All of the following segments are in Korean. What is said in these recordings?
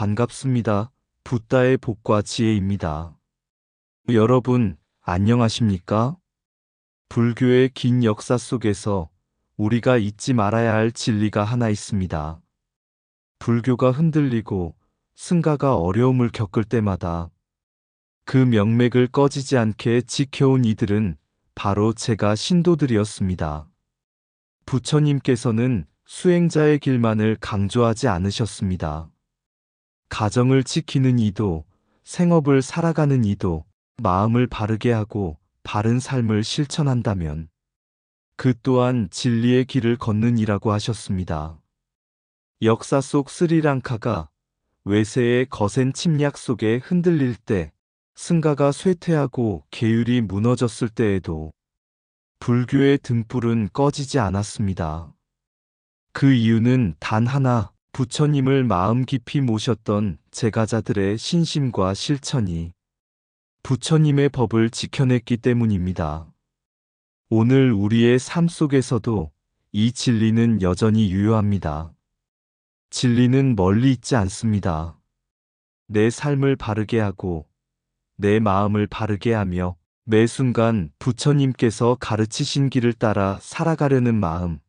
반갑습니다. 붓다의 복과 지혜입니다. 여러분, 안녕하십니까? 불교의 긴 역사 속에서 우리가 잊지 말아야 할 진리가 하나 있습니다. 불교가 흔들리고 승가가 어려움을 겪을 때마다 그 명맥을 꺼지지 않게 지켜온 이들은 바로 제가 신도들이었습니다. 부처님께서는 수행자의 길만을 강조하지 않으셨습니다. 가정을 지키는 이도, 생업을 살아가는 이도, 마음을 바르게 하고 바른 삶을 실천한다면 그 또한 진리의 길을 걷는 이라고 하셨습니다. 역사 속 스리랑카가 외세의 거센 침략 속에 흔들릴 때, 승가가 쇠퇴하고 계율이 무너졌을 때에도 불교의 등불은 꺼지지 않았습니다. 그 이유는 단 하나, 부처님을 마음 깊이 모셨던 제가자들의 신심과 실천이 부처님의 법을 지켜냈기 때문입니다. 오늘 우리의 삶 속에서도 이 진리는 여전히 유효합니다. 진리는 멀리 있지 않습니다. 내 삶을 바르게 하고 내 마음을 바르게 하며 매 순간 부처님께서 가르치신 길을 따라 살아가려는 마음,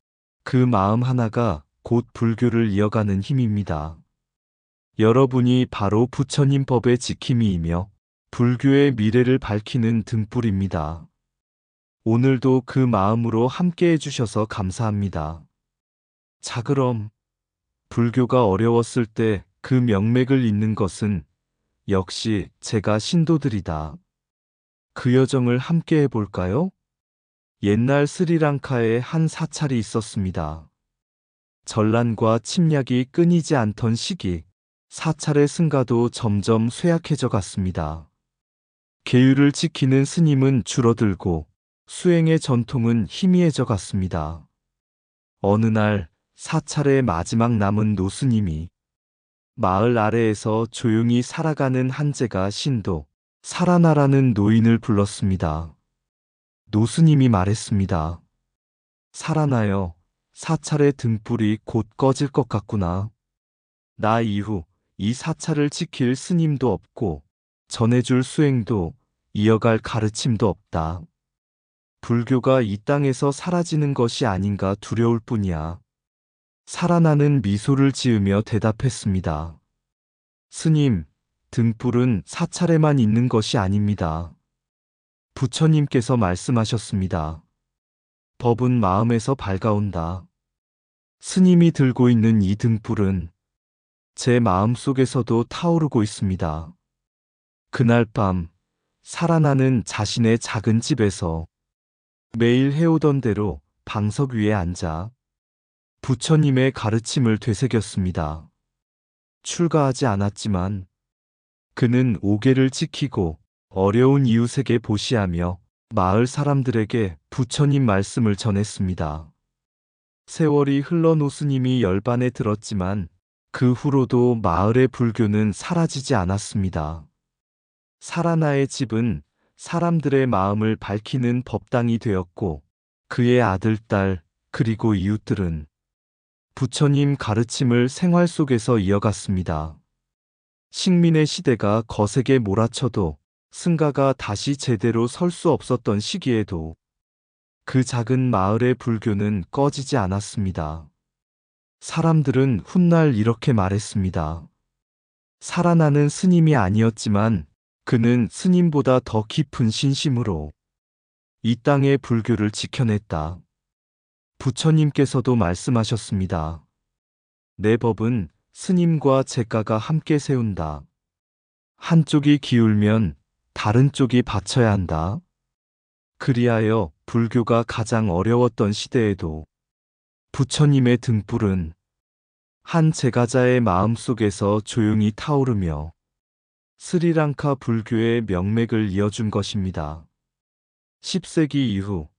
그 마음 하나가 곧 불교를 이어가는 힘입니다. 여러분이 바로 부처님 법의 지킴이이며 불교의 미래를 밝히는 등불입니다. 오늘도 그 마음으로 함께 해주셔서 감사합니다. 자, 그럼 불교가 어려웠을 때 그 명맥을 잇는 것은 역시 제가 신도들이다. 그 여정을 함께 해볼까요? 옛날 스리랑카에 한 사찰이 있었습니다. 전란과 침략이 끊이지 않던 시기, 사찰의 승가도 점점 쇠약해져 갔습니다. 계율을 지키는 스님은 줄어들고 수행의 전통은 희미해져 갔습니다. 어느 날 사찰의 마지막 남은 노스님이 마을 아래에서 조용히 살아가는 한제가 신도, 살아나라는 노인을 불렀습니다. 노스님이 말했습니다. 살아나요. 사찰의 등불이 곧 꺼질 것 같구나. 나 이후 이 사찰을 지킬 스님도 없고 전해줄 수행도 이어갈 가르침도 없다. 불교가 이 땅에서 사라지는 것이 아닌가 두려울 뿐이야. 살아나는 미소를 지으며 대답했습니다. 스님, 등불은 사찰에만 있는 것이 아닙니다. 부처님께서 말씀하셨습니다. 법은 마음에서 밝아온다. 스님이 들고 있는 이 등불은 제 마음 속에서도 타오르고 있습니다. 그날 밤, 살아나는 자신의 작은 집에서 매일 해오던 대로 방석 위에 앉아 부처님의 가르침을 되새겼습니다. 출가하지 않았지만 그는 오계를 지키고 어려운 이웃에게 보시하며 마을 사람들에게 부처님 말씀을 전했습니다. 세월이 흘러 노스님이 열반에 들었지만 그 후로도 마을의 불교는 사라지지 않았습니다. 살아나의 집은 사람들의 마음을 밝히는 법당이 되었고 그의 아들, 딸, 그리고 이웃들은 부처님 가르침을 생활 속에서 이어갔습니다. 식민의 시대가 거세게 몰아쳐도 승가가 다시 제대로 설 수 없었던 시기에도 그 작은 마을의 불교는 꺼지지 않았습니다. 사람들은 훗날 이렇게 말했습니다. 살아나는 스님이 아니었지만 그는 스님보다 더 깊은 신심으로 이 땅의 불교를 지켜냈다. 부처님께서도 말씀하셨습니다. 내 법은 스님과 제가가 함께 세운다. 한쪽이 기울면 다른 쪽이 받쳐야 한다. 그리하여 불교가 가장 어려웠던 시대에도 부처님의 등불은 한 제가자의 마음속에서 조용히 타오르며 스리랑카 불교의 명맥을 이어준 것입니다. 10세기 이후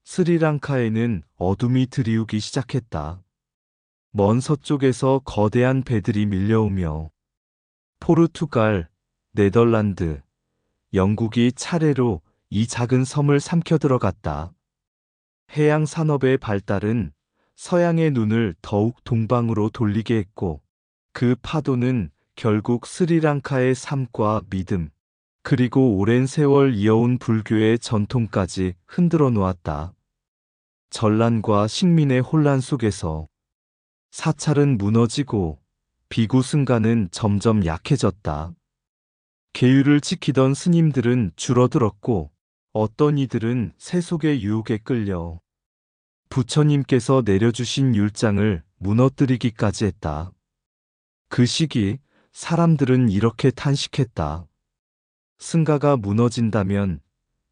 스리랑카에는 어둠이 드리우기 시작했다. 먼 서쪽에서 거대한 배들이 밀려오며 포르투갈, 네덜란드, 영국이 차례로 이 작은 섬을 삼켜 들어갔다. 해양 산업의 발달은 서양의 눈을 더욱 동방으로 돌리게 했고 그 파도는 결국 스리랑카의 삶과 믿음, 그리고 오랜 세월 이어온 불교의 전통까지 흔들어 놓았다. 전란과 식민의 혼란 속에서 사찰은 무너지고 비구승가는 점점 약해졌다. 계율을 지키던 스님들은 줄어들었고 어떤 이들은 세속의 유혹에 끌려 부처님께서 내려주신 율장을 무너뜨리기까지 했다. 그 시기 사람들은 이렇게 탄식했다. 승가가 무너진다면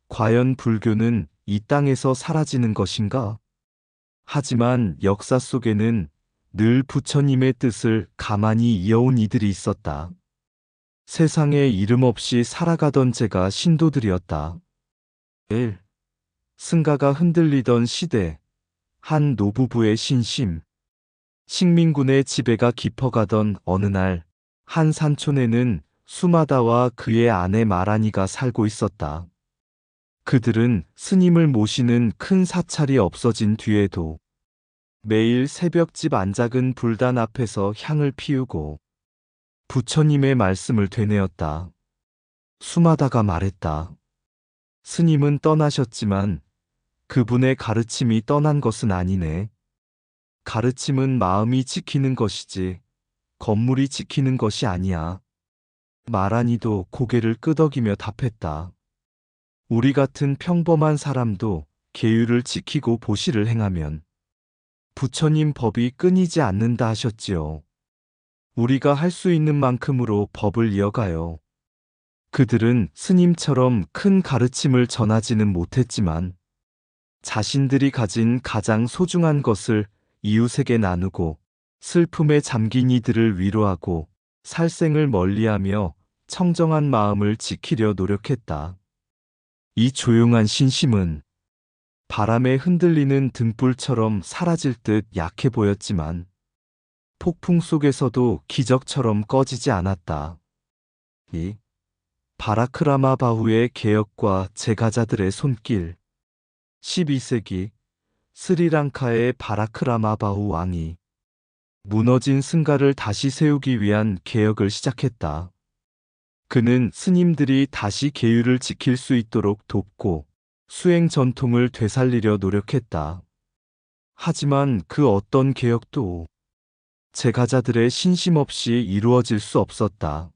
과연 불교는 이 땅에서 사라지는 것인가? 하지만 역사 속에는 늘 부처님의 뜻을 가만히 이어온 이들이 있었다. 세상에 이름 없이 살아가던 제가 신도들이었다. 1. 승가가 흔들리던 시대, 한 노부부의 신심. 식민군의 지배가 깊어가던 어느 날, 한 산촌에는 수마다와 그의 아내 마라니가 살고 있었다. 그들은 스님을 모시는 큰 사찰이 없어진 뒤에도 매일 새벽집 안작은 불단 앞에서 향을 피우고 부처님의 말씀을 되뇌었다. 수마다가 말했다. 스님은 떠나셨지만 그분의 가르침이 떠난 것은 아니네. 가르침은 마음이 지키는 것이지 건물이 지키는 것이 아니야. 마라니도 고개를 끄덕이며 답했다. 우리 같은 평범한 사람도 계율을 지키고 보시를 행하면 부처님 법이 끊이지 않는다 하셨지요. 우리가 할 수 있는 만큼으로 법을 이어가요. 그들은 스님처럼 큰 가르침을 전하지는 못했지만 자신들이 가진 가장 소중한 것을 이웃에게 나누고 슬픔에 잠긴 이들을 위로하고 살생을 멀리하며 청정한 마음을 지키려 노력했다. 이 조용한 신심은 바람에 흔들리는 등불처럼 사라질 듯 약해 보였지만 폭풍 속에서도 기적처럼 꺼지지 않았다. 이 바라크라마 바후의 개혁과 제가자들의 손길. 12세기 스리랑카의 바라크라마 바후 왕이 무너진 승가를 다시 세우기 위한 개혁을 시작했다. 그는 스님들이 다시 계율을 지킬 수 있도록 돕고 수행 전통을 되살리려 노력했다. 하지만 그 어떤 개혁도 제가자들의 신심 없이 이루어질 수 없었다.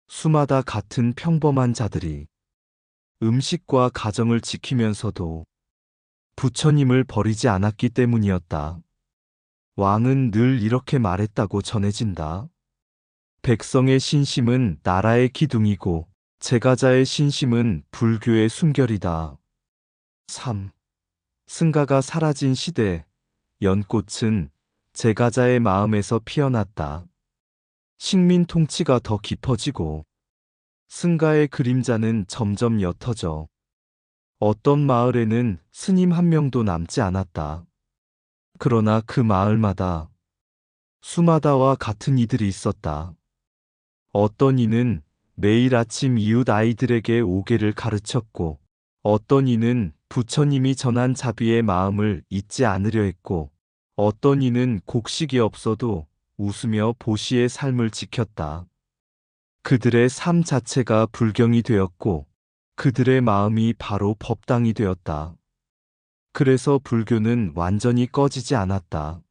수마다 같은 평범한 자들이 음식과 가정을 지키면서도 부처님을 버리지 않았기 때문이었다. 왕은 늘 이렇게 말했다고 전해진다. 백성의 신심은 나라의 기둥이고 제가자의 신심은 불교의 숨결이다. 3. 승가가 사라진 시대, 연꽃은 제가자의 마음에서 피어났다. 식민 통치가 더 깊어지고 승가의 그림자는 점점 옅어져 어떤 마을에는 스님 한 명도 남지 않았다. 그러나 그 마을마다 수마다와 같은 이들이 있었다. 어떤 이는 매일 아침 이웃 아이들에게 오계를 가르쳤고 어떤 이는 부처님이 전한 자비의 마음을 잊지 않으려 했고 어떤 이는 곡식이 없어도 웃으며 보시의 삶을 지켰다. 그들의 삶 자체가 불경이 되었고 그들의 마음이 바로 법당이 되었다. 그래서 불교는 완전히 꺼지지 않았다.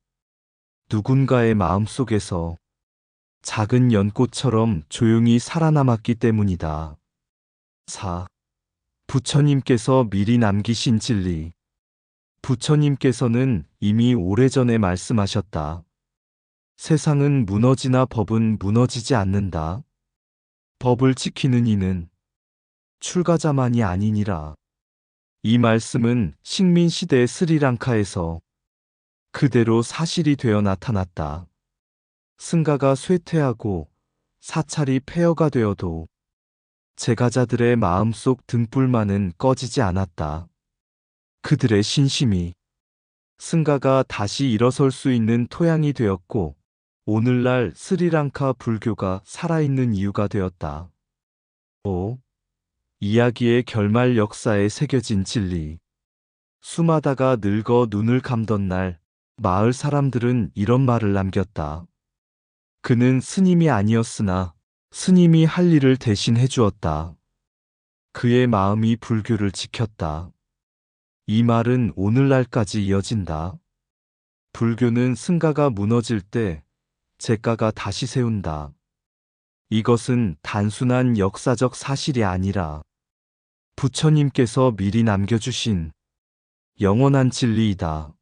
누군가의 마음속에서 작은 연꽃처럼 조용히 살아남았기 때문이다. 4. 부처님께서 미리 남기신 진리. 부처님께서는 이미 오래전에 말씀하셨다. 세상은 무너지나 법은 무너지지 않는다. 법을 지키는 이는 출가자만이 아니니라. 이 말씀은 식민시대 스리랑카에서 그대로 사실이 되어 나타났다. 승가가 쇠퇴하고 사찰이 폐허가 되어도 제가자들의 마음속 등불만은 꺼지지 않았다. 그들의 신심이 승가가 다시 일어설 수 있는 토양이 되었고 오늘날 스리랑카 불교가 살아있는 이유가 되었다. 5. 이야기의 결말 역사에 새겨진 진리. 수마다가 늙어 눈을 감던 날 마을 사람들은 이런 말을 남겼다. 그는 스님이 아니었으나 스님이 할 일을 대신 해주었다. 그의 마음이 불교를 지켰다. 이 말은 오늘날까지 이어진다. 불교는 승가가 무너질 때 제가가 다시 세운다. 이것은 단순한 역사적 사실이 아니라 부처님께서 미리 남겨주신 영원한 진리이다.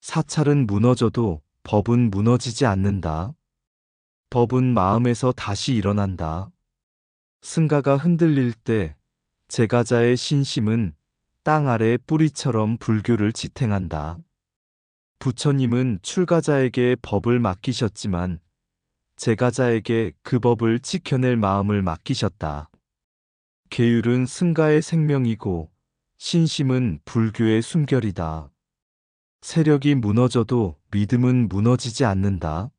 사찰은 무너져도 법은 무너지지 않는다. 법은 마음에서 다시 일어난다. 승가가 흔들릴 때 제가자의 신심은 땅 아래 뿌리처럼 불교를 지탱한다. 부처님은 출가자에게 법을 맡기셨지만 제가자에게 그 법을 지켜낼 마음을 맡기셨다. 계율은 승가의 생명이고 신심은 불교의 숨결이다. 세력이 무너져도 믿음은 무너지지 않는다.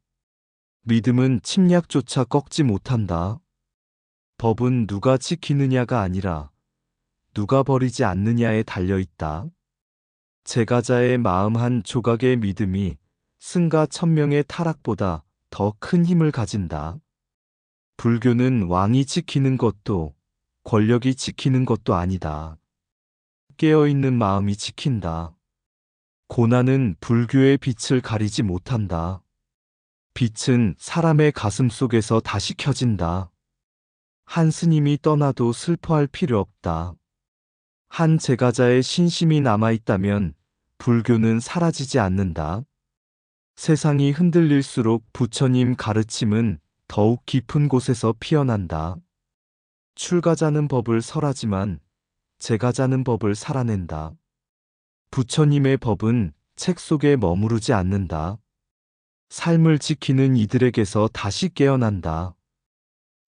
믿음은 침략조차 꺾지 못한다. 법은 누가 지키느냐가 아니라 누가 버리지 않느냐에 달려있다. 제가자의 마음 한 조각의 믿음이 승가 1000명의 타락보다 더 큰 힘을 가진다. 불교는 왕이 지키는 것도 권력이 지키는 것도 아니다. 깨어있는 마음이 지킨다. 고난은 불교의 빛을 가리지 못한다. 빛은 사람의 가슴 속에서 다시 켜진다. 한 스님이 떠나도 슬퍼할 필요 없다. 한 제가자의 신심이 남아있다면 불교는 사라지지 않는다. 세상이 흔들릴수록 부처님 가르침은 더욱 깊은 곳에서 피어난다. 출가자는 법을 설하지만 제가자는 법을 살아낸다. 부처님의 법은 책 속에 머무르지 않는다. 삶을 지키는 이들에게서 다시 깨어난다.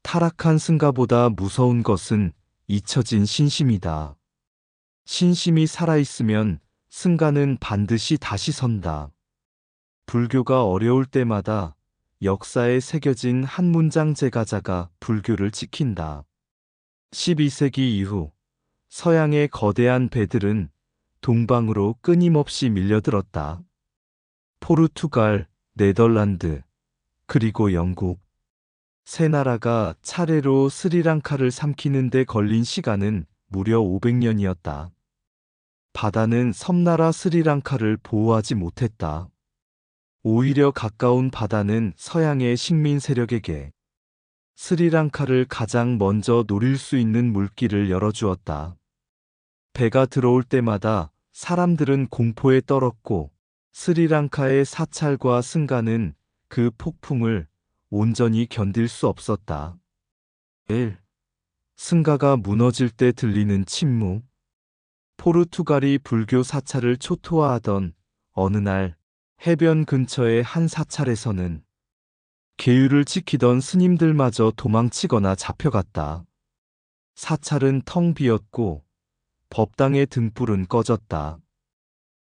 타락한 승가보다 무서운 것은 잊혀진 신심이다. 신심이 살아있으면 승가는 반드시 다시 선다. 불교가 어려울 때마다 역사에 새겨진 한 문장 제가자가 불교를 지킨다. 12세기 이후 서양의 거대한 배들은 동방으로 끊임없이 밀려들었다. 포르투갈, 네덜란드, 그리고 영국. 세 나라가 차례로 스리랑카를 삼키는 데 걸린 시간은 무려 500년이었다. 바다는 섬나라 스리랑카를 보호하지 못했다. 오히려 가까운 바다는 서양의 식민 세력에게 스리랑카를 가장 먼저 노릴 수 있는 물길을 열어주었다. 배가 들어올 때마다 사람들은 공포에 떨었고 스리랑카의 사찰과 승가는 그 폭풍을 온전히 견딜 수 없었다. 1. 승가가 무너질 때 들리는 침묵. 포르투갈이 불교 사찰을 초토화하던 어느 날 해변 근처의 한 사찰에서는 계율을 지키던 스님들마저 도망치거나 잡혀갔다. 사찰은 텅 비었고 법당의 등불은 꺼졌다.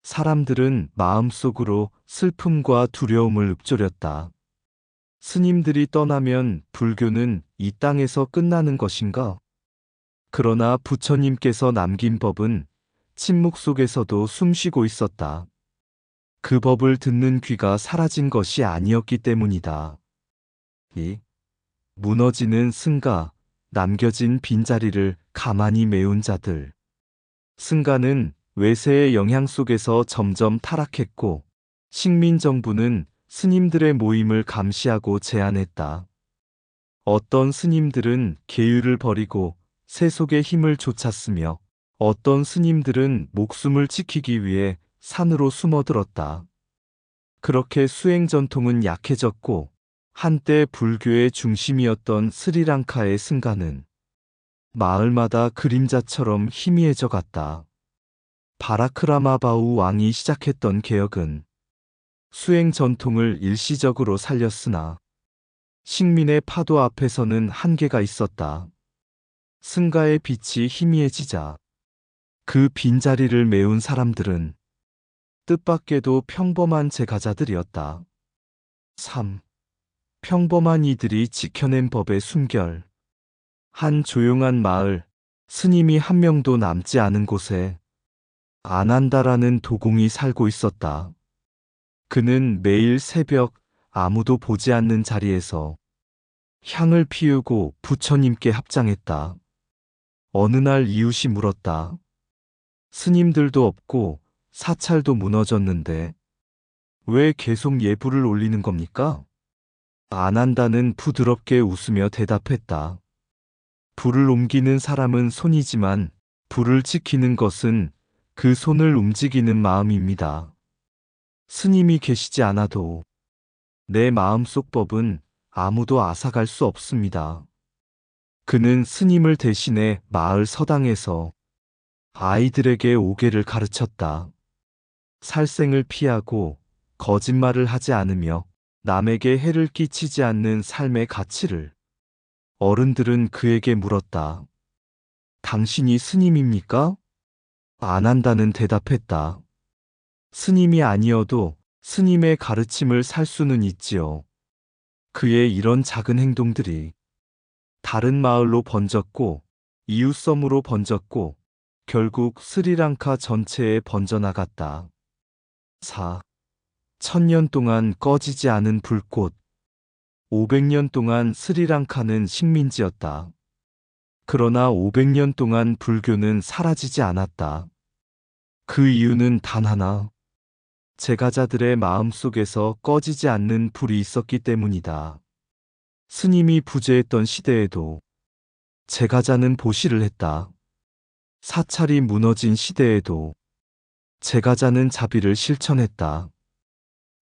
사람들은 마음속으로 슬픔과 두려움을 읊조렸다. 스님들이 떠나면 불교는 이 땅에서 끝나는 것인가? 그러나 부처님께서 남긴 법은 침묵 속에서도 숨쉬고 있었다. 그 법을 듣는 귀가 사라진 것이 아니었기 때문이다. 2. 무너지는 승가, 남겨진 빈자리를 가만히 메운 자들. 승가는 외세의 영향 속에서 점점 타락했고 식민정부는 스님들의 모임을 감시하고 제한했다. 어떤 스님들은 계율을 버리고 세속의 힘을 좇았으며 어떤 스님들은 목숨을 지키기 위해 산으로 숨어들었다. 그렇게 수행 전통은 약해졌고 한때 불교의 중심이었던 스리랑카의 승가는 마을마다 그림자처럼 희미해져 갔다. 바라크라마바우 왕이 시작했던 개혁은 수행 전통을 일시적으로 살렸으나 식민의 파도 앞에서는 한계가 있었다. 승가의 빛이 희미해지자 그 빈자리를 메운 사람들은 뜻밖에도 평범한 제가자들이었다. 3. 평범한 이들이 지켜낸 법의 숨결. 한 조용한 마을, 스님이 한 명도 남지 않은 곳에 아난다라는 도공이 살고 있었다. 그는 매일 새벽 아무도 보지 않는 자리에서 향을 피우고 부처님께 합장했다. 어느 날 이웃이 물었다. 스님들도 없고 사찰도 무너졌는데 왜 계속 예불을 올리는 겁니까? 안 한다는 부드럽게 웃으며 대답했다. 불을 옮기는 사람은 손이지만 불을 지키는 것은 그 손을 움직이는 마음입니다. 스님이 계시지 않아도 내 마음속 법은 아무도 앗아갈 수 없습니다. 그는 스님을 대신해 마을 서당에서 아이들에게 오계를 가르쳤다. 살생을 피하고 거짓말을 하지 않으며 남에게 해를 끼치지 않는 삶의 가치를. 어른들은 그에게 물었다. 당신이 스님입니까? 안 한다는 대답했다. 스님이 아니어도 스님의 가르침을 살 수는 있지요. 그의 이런 작은 행동들이 다른 마을로 번졌고 이웃섬으로 번졌고 결국 스리랑카 전체에 번져나갔다. 4. 1000년 동안 꺼지지 않은 불꽃. 500년 동안 스리랑카는 식민지였다. 그러나 500년 동안 불교는 사라지지 않았다. 그 이유는 단 하나. 제가자들의 마음속에서 꺼지지 않는 불이 있었기 때문이다. 스님이 부재했던 시대에도 제가자는 보시를 했다. 사찰이 무너진 시대에도 제가자는 자비를 실천했다.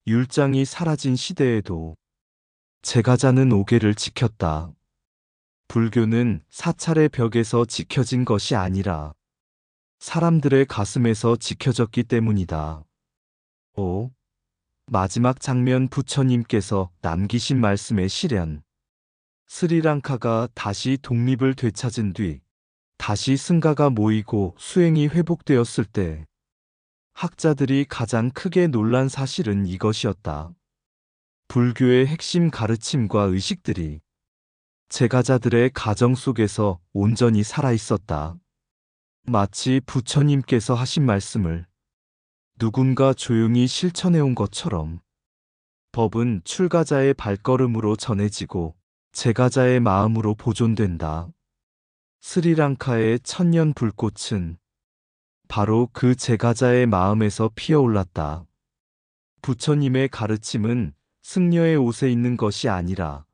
율장이 사라진 시대에도 제가자는 오계를 지켰다. 불교는 사찰의 벽에서 지켜진 것이 아니라 사람들의 가슴에서 지켜졌기 때문이다. 5. 마지막 장면. 부처님께서 남기신 말씀의 실현. 스리랑카가 다시 독립을 되찾은 뒤 다시 승가가 모이고 수행이 회복되었을 때 학자들이 가장 크게 놀란 사실은 이것이었다. 불교의 핵심 가르침과 의식들이 제가자들의 가정 속에서 온전히 살아있었다. 마치 부처님께서 하신 말씀을 누군가 조용히 실천해온 것처럼 법은 출가자의 발걸음으로 전해지고 제가자의 마음으로 보존된다. 스리랑카의 천년 불꽃은 바로 그 제가자의 마음에서 피어올랐다. 부처님의 가르침은 승려의 옷에 있는 것이 아니라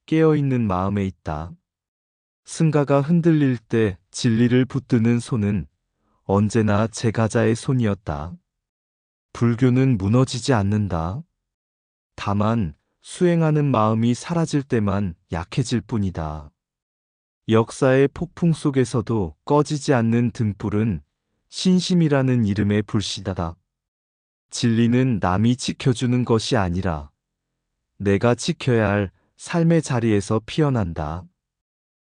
깨어있는 마음에 있다. 승가가 흔들릴 때 진리를 붙드는 손은 언제나 제가자의 손이었다. 불교는 무너지지 않는다. 다만 수행하는 마음이 사라질 때만 약해질 뿐이다. 역사의 폭풍 속에서도 꺼지지 않는 등불은 신심이라는 이름의 불씨다. 진리는 남이 지켜주는 것이 아니라 내가 지켜야 할 삶의 자리에서 피어난다.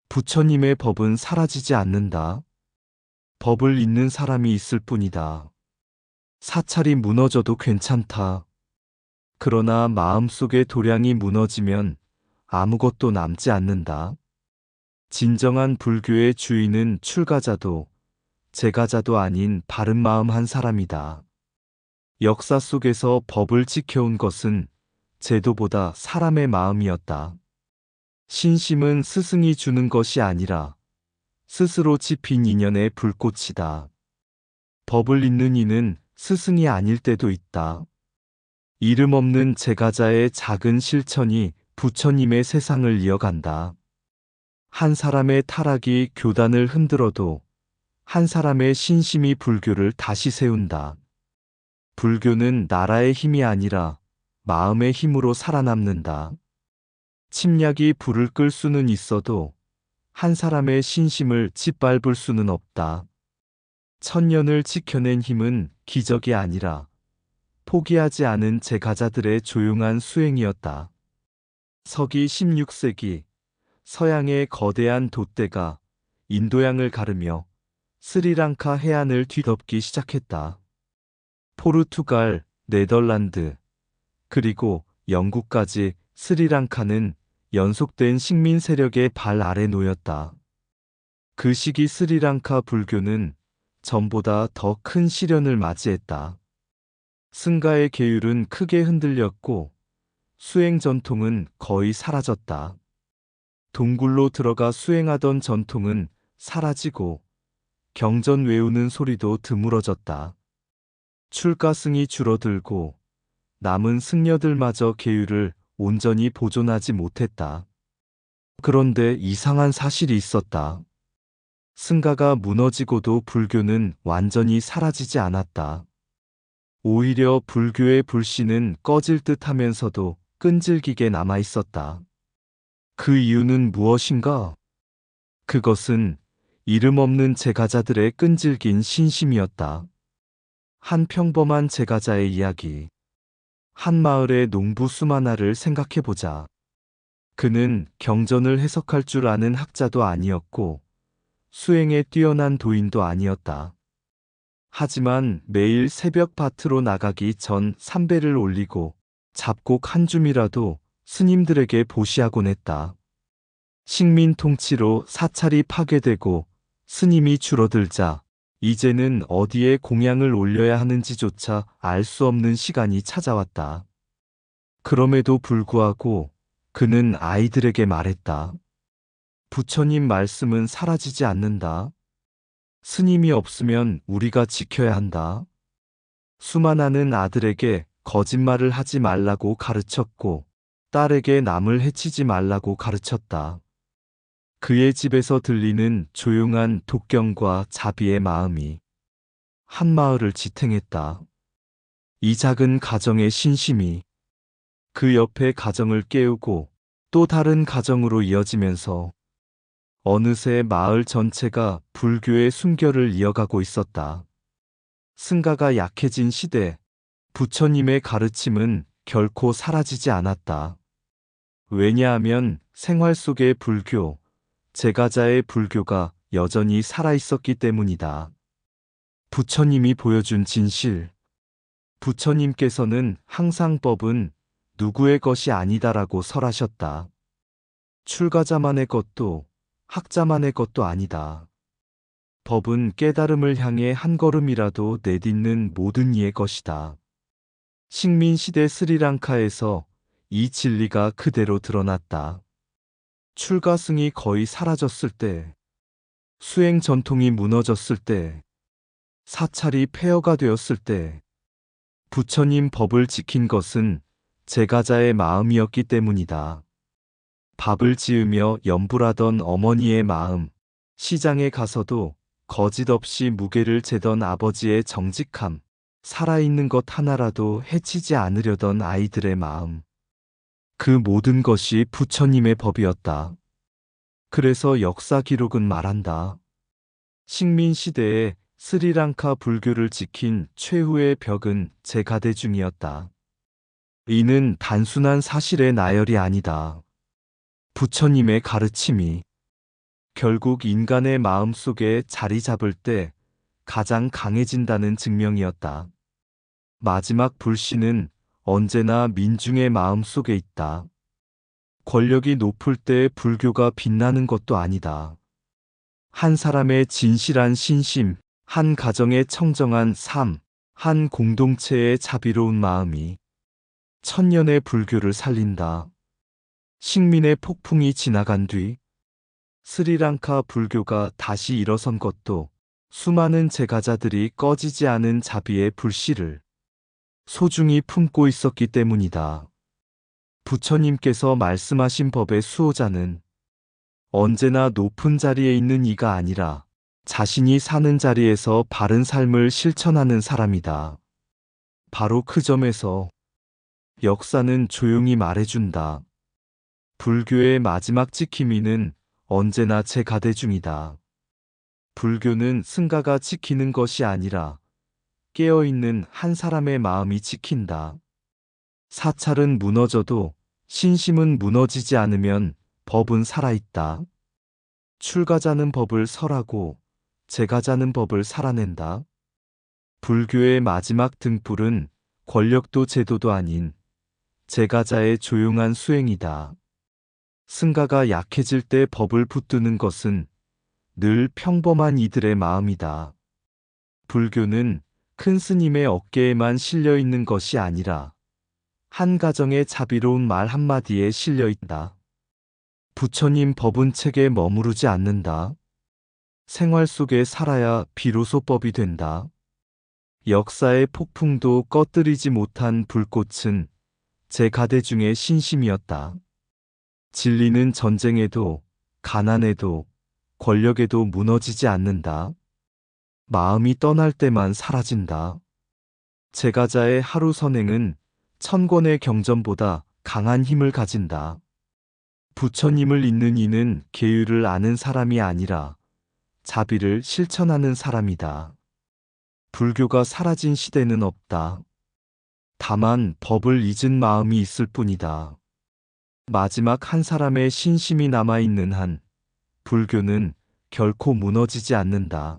부처님의 법은 사라지지 않는다. 법을 잇는 사람이 있을 뿐이다. 사찰이 무너져도 괜찮다. 그러나 마음속의 도량이 무너지면 아무것도 남지 않는다. 진정한 불교의 주인은 출가자도 제가자도 아닌 바른 마음 한 사람이다. 역사 속에서 법을 지켜온 것은 제도보다 사람의 마음이었다. 신심은 스승이 주는 것이 아니라 스스로 지핀 인연의 불꽃이다. 법을 잇는 이는 스승이 아닐 때도 있다. 이름 없는 제가자의 작은 실천이 부처님의 세상을 이어간다. 한 사람의 타락이 교단을 흔들어도 한 사람의 신심이 불교를 다시 세운다. 불교는 나라의 힘이 아니라 마음의 힘으로 살아남는다. 침략이 불을 끌 수는 있어도 한 사람의 신심을 짓밟을 수는 없다. 천년을 지켜낸 힘은 기적이 아니라 포기하지 않은 제가자들의 조용한 수행이었다. 서기 16세기 서양의 거대한 돛대가 인도양을 가르며 스리랑카 해안을 뒤덮기 시작했다. 포르투갈, 네덜란드, 그리고 영국까지 스리랑카는 연속된 식민 세력의 발 아래 놓였다. 그 시기 스리랑카 불교는 전보다 더 큰 시련을 맞이했다. 승가의 계율은 크게 흔들렸고 수행 전통은 거의 사라졌다. 동굴로 들어가 수행하던 전통은 사라지고 경전 외우는 소리도 드물어졌다. 출가승이 줄어들고 남은 승려들마저 계율을 온전히 보존하지 못했다. 그런데 이상한 사실이 있었다. 승가가 무너지고도 불교는 완전히 사라지지 않았다. 오히려 불교의 불씨는 꺼질 듯 하면서도 끈질기게 남아 있었다. 그 이유는 무엇인가? 그것은 이름 없는 제가자들의 끈질긴 신심이었다. 한 평범한 제가자의 이야기. 한 마을의 농부 수마나를 생각해보자. 그는 경전을 해석할 줄 아는 학자도 아니었고 수행에 뛰어난 도인도 아니었다. 하지만 매일 새벽 밭으로 나가기 전 삼배를 올리고 잡곡 한 줌이라도 스님들에게 보시하곤 했다. 식민 통치로 사찰이 파괴되고 스님이 줄어들자 이제는 어디에 공양을 올려야 하는지조차 알 수 없는 시간이 찾아왔다. 그럼에도 불구하고 그는 아이들에게 말했다. 부처님 말씀은 사라지지 않는다. 스님이 없으면 우리가 지켜야 한다. 수마나는 아들에게 거짓말을 하지 말라고 가르쳤고 딸에게 남을 해치지 말라고 가르쳤다. 그의 집에서 들리는 조용한 독경과 자비의 마음이 한 마을을 지탱했다. 이 작은 가정의 신심이 그 옆의 가정을 깨우고 또 다른 가정으로 이어지면서 어느새 마을 전체가 불교의 순결을 이어가고 있었다. 승가가 약해진 시대, 부처님의 가르침은 결코 사라지지 않았다. 왜냐하면 생활 속의 불교, 제가자의 불교가 여전히 살아있었기 때문이다. 부처님이 보여준 진실. 부처님께서는 항상 법은 누구의 것이 아니다라고 설하셨다. 출가자만의 것도 학자만의 것도 아니다. 법은 깨달음을 향해 한 걸음이라도 내딛는 모든 이의 것이다. 식민시대 스리랑카에서 이 진리가 그대로 드러났다. 출가승이 거의 사라졌을 때, 수행 전통이 무너졌을 때, 사찰이 폐허가 되었을 때, 부처님 법을 지킨 것은 제가자의 마음이었기 때문이다. 밥을 지으며 염불하던 어머니의 마음, 시장에 가서도 거짓 없이 무게를 재던 아버지의 정직함, 살아있는 것 하나라도 해치지 않으려던 아이들의 마음. 그 모든 것이 부처님의 법이었다. 그래서 역사 기록은 말한다. 식민 시대에 스리랑카 불교를 지킨 최후의 벽은 제가대중이었다. 이는 단순한 사실의 나열이 아니다. 부처님의 가르침이 결국 인간의 마음 속에 자리 잡을 때 가장 강해진다는 증명이었다. 마지막 불씨는 언제나 민중의 마음 속에 있다. 권력이 높을 때 불교가 빛나는 것도 아니다. 한 사람의 진실한 신심, 한 가정의 청정한 삶, 한 공동체의 자비로운 마음이 천년의 불교를 살린다. 식민의 폭풍이 지나간 뒤 스리랑카 불교가 다시 일어선 것도 수많은 제가자들이 꺼지지 않은 자비의 불씨를 소중히 품고 있었기 때문이다. 부처님께서 말씀하신 법의 수호자는 언제나 높은 자리에 있는 이가 아니라 자신이 사는 자리에서 바른 삶을 실천하는 사람이다. 바로 그 점에서 역사는 조용히 말해준다. 불교의 마지막 지킴이는 언제나 제가대중이다. 불교는 승가가 지키는 것이 아니라 깨어있는 한 사람의 마음이 지킨다. 사찰은 무너져도 신심은 무너지지 않으면 법은 살아있다. 출가자는 법을 설하고 제가자는 법을 살아낸다. 불교의 마지막 등불은 권력도 제도도 아닌 제가자의 조용한 수행이다. 승가가 약해질 때 법을 붙드는 것은 늘 평범한 이들의 마음이다. 불교는 큰 스님의 어깨에만 실려 있는 것이 아니라 한 가정의 자비로운 말 한마디에 실려 있다. 부처님 법은 책에 머무르지 않는다. 생활 속에 살아야 비로소 법이 된다. 역사의 폭풍도 꺼뜨리지 못한 불꽃은 제 가대 중의 신심이었다. 진리는 전쟁에도, 가난에도, 권력에도 무너지지 않는다. 마음이 떠날 때만 사라진다. 제가자의 하루 선행은 천권의 경전보다 강한 힘을 가진다. 부처님을 잇는 이는 계율을 아는 사람이 아니라 자비를 실천하는 사람이다. 불교가 사라진 시대는 없다. 다만 법을 잊은 마음이 있을 뿐이다. 마지막 한 사람의 신심이 남아있는 한 불교는 결코 무너지지 않는다.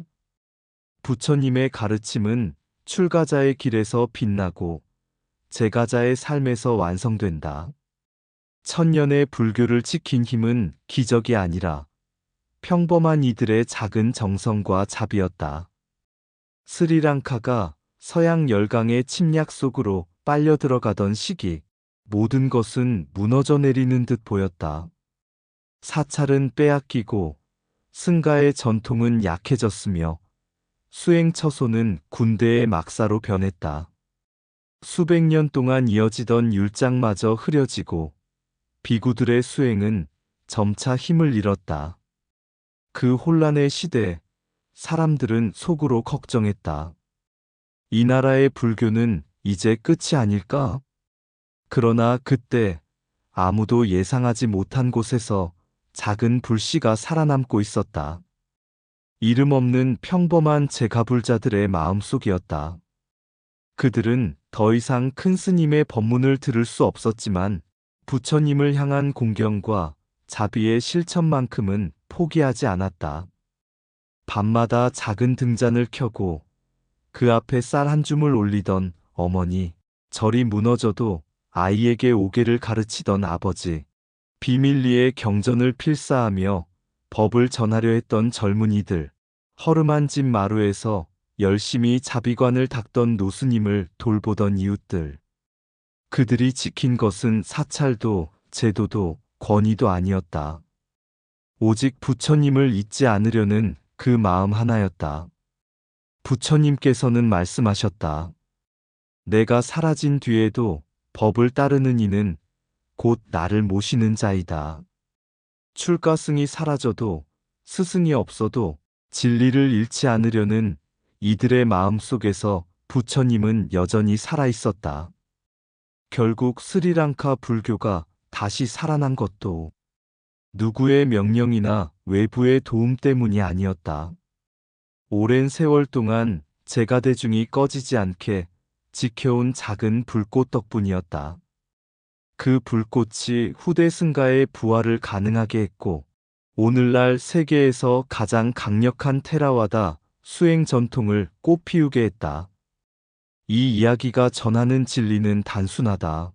부처님의 가르침은 출가자의 길에서 빛나고 제가자의 삶에서 완성된다. 천년의 불교를 지킨 힘은 기적이 아니라 평범한 이들의 작은 정성과 자비였다. 스리랑카가 서양 열강의 침략 속으로 빨려 들어가던 시기, 모든 것은 무너져 내리는 듯 보였다. 사찰은 빼앗기고 승가의 전통은 약해졌으며 수행처소는 군대의 막사로 변했다. 수백 년 동안 이어지던 율장마저 흐려지고 비구들의 수행은 점차 힘을 잃었다. 그 혼란의 시대, 사람들은 속으로 걱정했다. 이 나라의 불교는 이제 끝이 아닐까? 그러나 그때 아무도 예상하지 못한 곳에서 작은 불씨가 살아남고 있었다. 이름 없는 평범한 제가불자들의 마음속이었다. 그들은 더 이상 큰 스님의 법문을 들을 수 없었지만 부처님을 향한 공경과 자비의 실천만큼은 포기하지 않았다. 밤마다 작은 등잔을 켜고 그 앞에 쌀 한 줌을 올리던 어머니, 절이 무너져도 아이에게 오계를 가르치던 아버지, 비밀리에 경전을 필사하며 법을 전하려 했던 젊은이들, 허름한 집 마루에서 열심히 자비관을 닦던 노스님을 돌보던 이웃들. 그들이 지킨 것은 사찰도 제도도 권위도 아니었다. 오직 부처님을 잊지 않으려는 그 마음 하나였다. 부처님께서는 말씀하셨다. 내가 사라진 뒤에도 법을 따르는 이는 곧 나를 모시는 자이다. 출가승이 사라져도 스승이 없어도 진리를 잃지 않으려는 이들의 마음 속에서 부처님은 여전히 살아있었다. 결국 스리랑카 불교가 다시 살아난 것도 누구의 명령이나 외부의 도움 때문이 아니었다. 오랜 세월 동안 제가대중이 꺼지지 않게 지켜온 작은 불꽃 덕분이었다. 그 불꽃이 후대 승가의 부활을 가능하게 했고 오늘날 세계에서 가장 강력한 테라와다 수행 전통을 꽃피우게 했다. 이 이야기가 전하는 진리는 단순하다.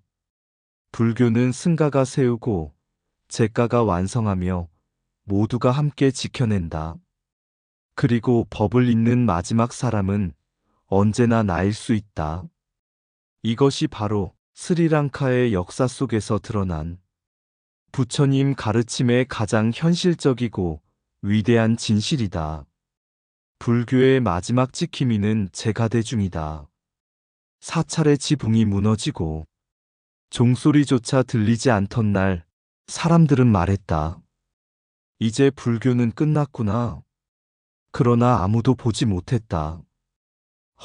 불교는 승가가 세우고 제가가 완성하며 모두가 함께 지켜낸다. 그리고 법을 잇는 마지막 사람은 언제나 나일 수 있다. 이것이 바로 스리랑카의 역사 속에서 드러난 부처님 가르침의 가장 현실적이고 위대한 진실이다. 불교의 마지막 지킴이는 제가대중이다. 사찰의 지붕이 무너지고 종소리조차 들리지 않던 날 사람들은 말했다. 이제 불교는 끝났구나. 그러나 아무도 보지 못했다.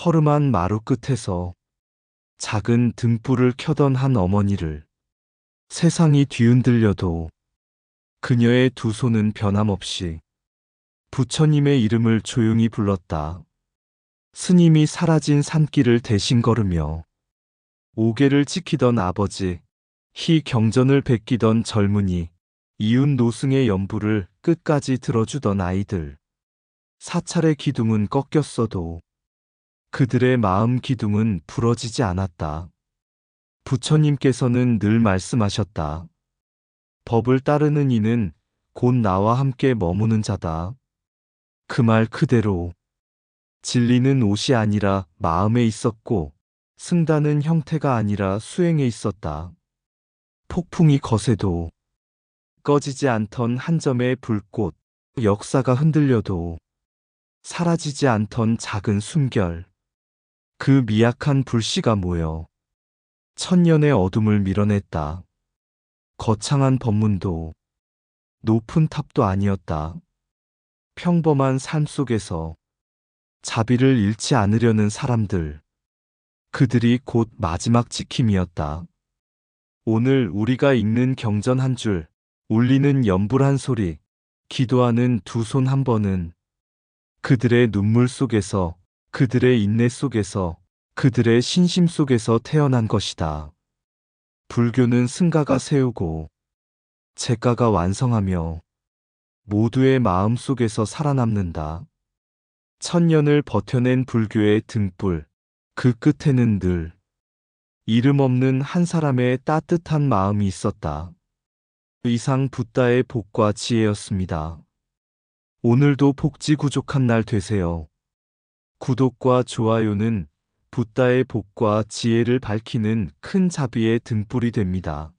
허름한 마루 끝에서 작은 등불을 켜던 한 어머니를 세상이 뒤흔들려도 그녀의 두 손은 변함없이 부처님의 이름을 조용히 불렀다. 스님이 사라진 산길을 대신 걸으며 오계를 지키던 아버지, 희 경전을 베끼던 젊은이, 이웃 노승의 연부를 끝까지 들어주던 아이들. 사찰의 기둥은 꺾였어도 그들의 마음 기둥은 부러지지 않았다. 부처님께서는 늘 말씀하셨다. 법을 따르는 이는 곧 나와 함께 머무는 자다. 그 말 그대로 진리는 옷이 아니라 마음에 있었고 승단은 형태가 아니라 수행에 있었다. 폭풍이 거세도 꺼지지 않던 한 점의 불꽃, 역사가 흔들려도 사라지지 않던 작은 숨결, 그 미약한 불씨가 모여 천년의 어둠을 밀어냈다. 거창한 법문도 높은 탑도 아니었다. 평범한 삶 속에서 자비를 잃지 않으려는 사람들, 그들이 곧 마지막 지킴이었다. 오늘 우리가 읽는 경전 한 줄, 울리는 연불 한 소리, 기도하는 두 손 한 번은 그들의 눈물 속에서, 그들의 인내 속에서, 그들의 신심 속에서 태어난 것이다. 불교는 승가가 세우고 제가가 완성하며 모두의 마음 속에서 살아남는다. 천년을 버텨낸 불교의 등불, 그 끝에는 늘 이름 없는 한 사람의 따뜻한 마음이 있었다. 이상 붓다의 복과 지혜였습니다. 오늘도 복지구족한 날 되세요. 구독과 좋아요는 붓다의 복과 지혜를 밝히는 큰 자비의 등불이 됩니다.